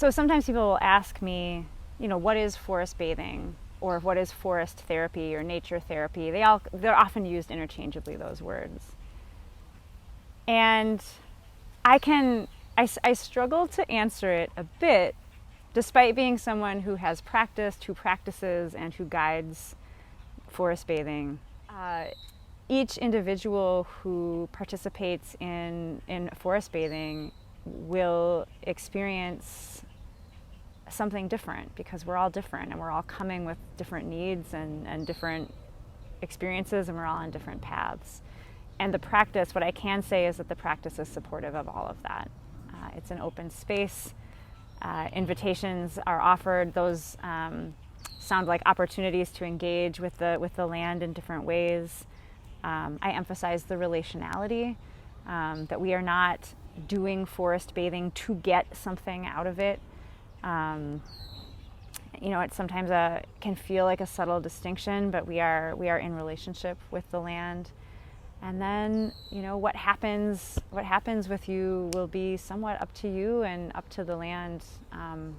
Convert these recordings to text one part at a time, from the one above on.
So sometimes people will ask me, what is forest bathing, or what is forest therapy or nature therapy? They're often used interchangeably, those words. And I struggle to answer it a bit, despite being someone who has practiced, who practices, and who guides forest bathing. Each individual who participates in forest bathing will experience something different, because we're all different and we're all coming with different needs and different experiences, and we're all on different paths. And the practice, what I can say is that the practice is supportive of all of that. It's an open space. Invitations are offered. Those sound like opportunities to engage with the land in different ways. I emphasize the relationality, that we are not doing forest bathing to get something out of it. It sometimes can feel like a subtle distinction, but we are in relationship with the land. And then, what happens with you will be somewhat up to you and up to the land on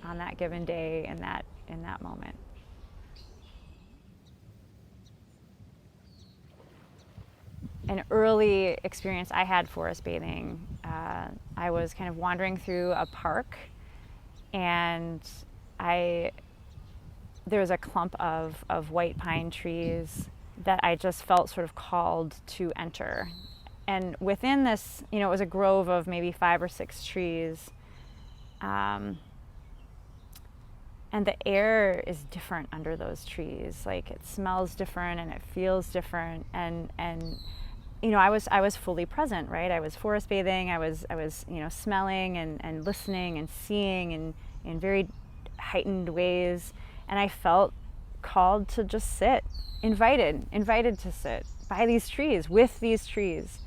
that given day, in that moment. An early experience I had forest bathing, I was kind of wandering through a park, and there was a clump of white pine trees that I just felt sort of called to enter. And within this, it was a grove of maybe 5 or 6 trees. And the air is different under those trees. Like, it smells different and it feels different. And I was fully present, right? I was forest bathing. I was smelling and listening and seeing in very heightened ways. And I felt called to just sit, invited to sit by these trees, with these trees.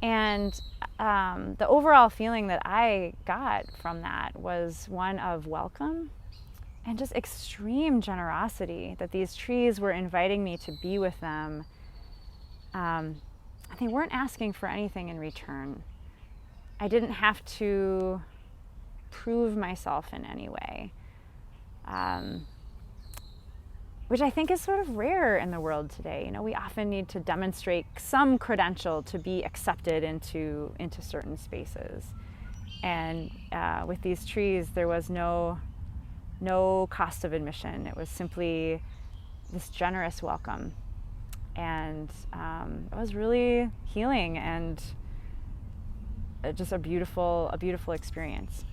And the overall feeling that I got from that was one of welcome and just extreme generosity, that these trees were inviting me to be with them. They weren't asking for anything in return. I didn't have to prove myself in any way. Which I think is sort of rare in the world today. We often need to demonstrate some credential to be accepted into certain spaces. And with these trees, there was no cost of admission. It was simply this generous welcome. And it was really healing and just a beautiful experience.